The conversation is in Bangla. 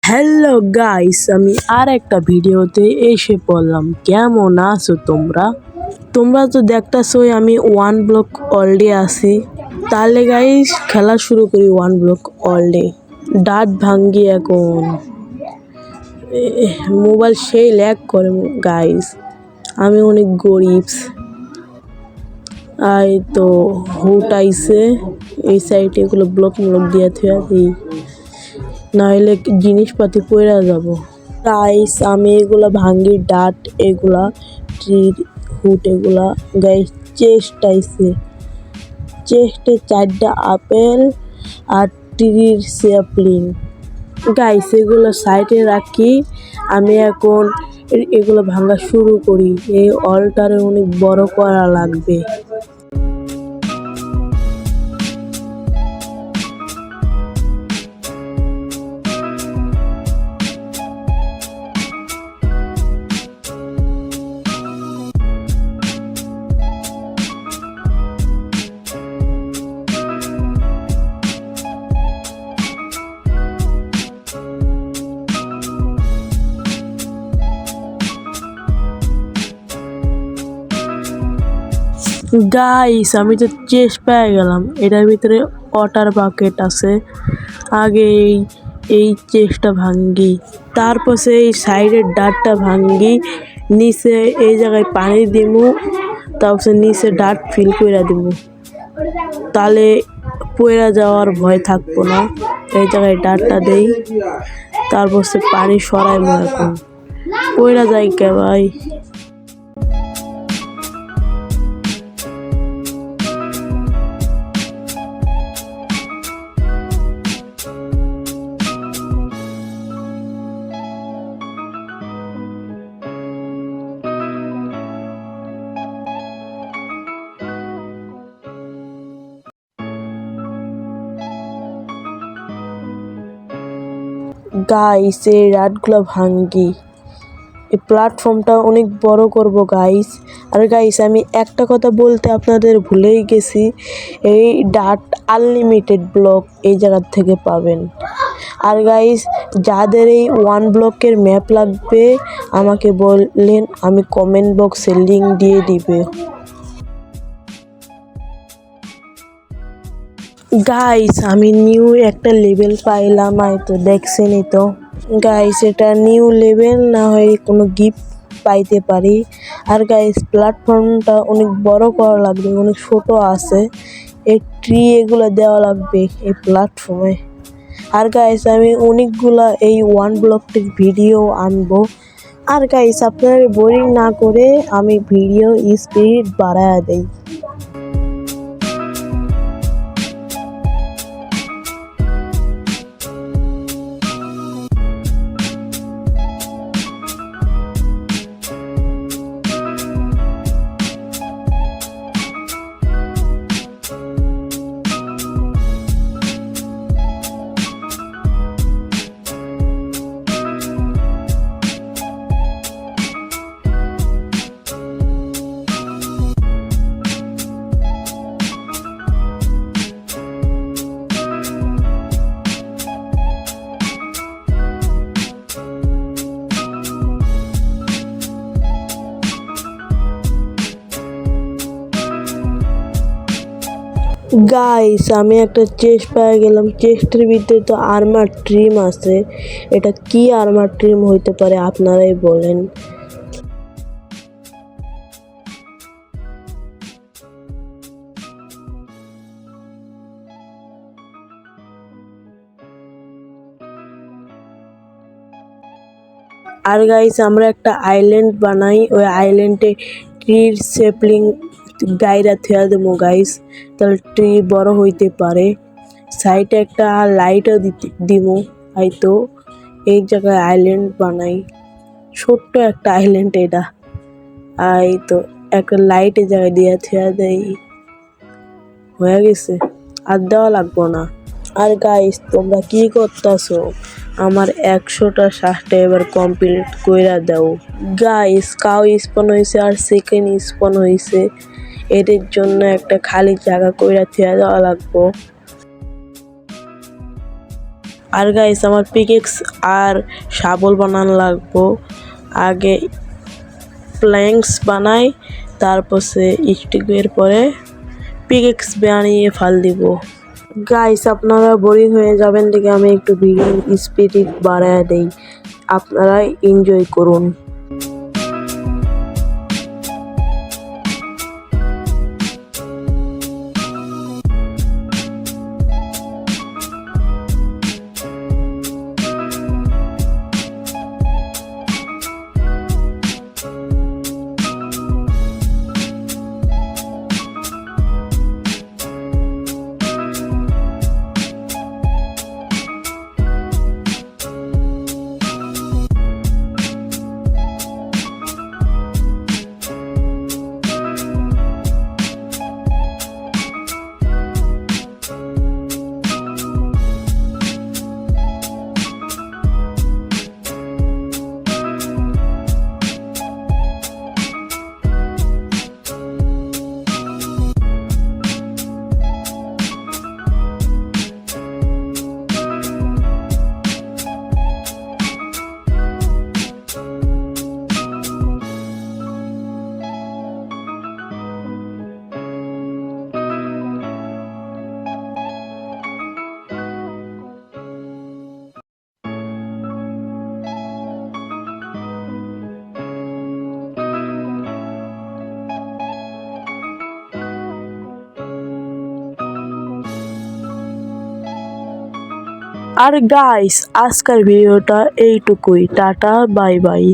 হ্যালো গাইস, আমি আর একটা ভিডিওতে এসে পড়লাম। কেমন আছো তোমরা? তোমরা তো দেখতেছোই আমি ওয়ান ব্লক অলডে আছি। তাহলে গাইস খেলা শুরু করি ওয়ান ব্লক অলডে। ডাট ভাঙ্গি এখন। মোবাইল সেই ল্যাগ করে গাইস। আমি অনেক গরিব। আই তো হুট আইছে এই সাইডে এগুলো ব্লক দিয়ে থুয়া দিই, নাহলে জিনিসপাতি পড়ে যাব। গাইস আমি এগুলা ভাঙ্গি ডাট, এগুলা ট্রির হুট, এগুলা গাইস চেস্ট আইছে। চেস্টে 4টা আপেল আর ট্রির স্যাপলিং। গাইস এগুলো সাইডে রাখি, আমি এখন এগুলো ভাঙা শুরু করি। এই অলটারে অনেক বড় করা লাগবে। গাইস আমি তো চেস্ট পেয়ে গেলাম। এটার ভিতরে ওয়াটার বাকেট আছে। আগে এই চেস্টটা ভাঙ্গি, তারপর এই সাইডের ডাটটা ভাঙ্গি, নিচে এই জায়গায় পানি দিমু, তারপর নিচে ডাট ফিল করে দিমু, তাহলে পড়ে যাওয়ার ভয় থাকবো না। এই জায়গায় ডাটটা দেই, তারপর পানি সরাইমু। এখন পড়ে যায় কে ভাই। গাইস এই রাডগুলো ভাঙ্গি, এই প্ল্যাটফর্মটা অনেক বড় করব গাইস। আর গাইস আমি একটা কথা বলতে আপনাদের ভুলেই গেছি, এই ডাট আনলিমিটেড ব্লক এই জায়গার থেকে পাবেন। আর গাইস যাদের এই ওয়ান ব্লকের ম্যাপ লাগবে আমাকে বললেন, আমি কমেন্ট বক্সে লিঙ্ক দিয়ে দিবে। গাইস আমি নিউ একটা লেভেল পাইলাম, তো দেখছেনই তো গাইস। এটা নিউ লেভেল, না হয় কোনো গিফট পাইতে পারি। আর গাইস প্ল্যাটফর্মটা অনেক বড় করা লাগবে, অনেক ছোট আছে। এই ট্রি এগুলো দেওয়া লাগবে এই প্ল্যাটফর্মে। আর গাইস আমি অনেকগুলা এই ওয়ান ব্লকটির ভিডিও আনবো। আর গাইস আপনার বোরিং না করে আমি ভিডিও স্পিড বাড়ায় দেই। গাইস আমি একটা চেস্ট পেয়ে গেলাম। চেস্টের ভিতরে তো আর্মার ট্রিম আছে। এটা কি আর্মার ট্রিম হইতে পারে আপনারাই বলেন। আর গাইস আমরা একটা আইল্যান্ড বানাই, ওই আইল্যান্ডে ট্রির স্যাপলিং গাইরা থুয়া দেবো গাইস, তাহলে ট্রি বড় হইতে পারে। সাইডে একটা লাইটও দিমু। হয়তো এই জায়গায় আইল্যান্ড বানাই, ছোট্ট একটা আইল্যান্ড এটা। এই তো একটা লাইট এই জায়গায় দিয়ে থুয়া দেই, হয়ে গেছে, আর দেওয়া লাগবো না। আর গাইস তোমরা কি করতেছো? আমার 100টা শ্বাসটা এবার কমপ্লিট কইরা দাও গাইস। কাউ স্পন হয়েছে আর সেকেন্ড স্পন হয়েছে, এদের জন্য একটা খালি জায়গা কইরা থুয়া দেওয়া লাগবো। আর গাইস আমার পিকেক্স আর শাবল বানানো লাগবো। আগে প্ল্যাঙ্কস বানাই, তারপর স্টিক বের পরে পিকেক্স বানিয়ে ফাল দিব। গাইস আপনারা বোরিং হয়ে যাবেন দেখে আমি একটু ভিডিও স্পিড বাড়ায় দেই, আপনারা এনজয় করুন। আর গাইস আজকের ভিডিওটা এইটুকুই, টাটা বাই বাই।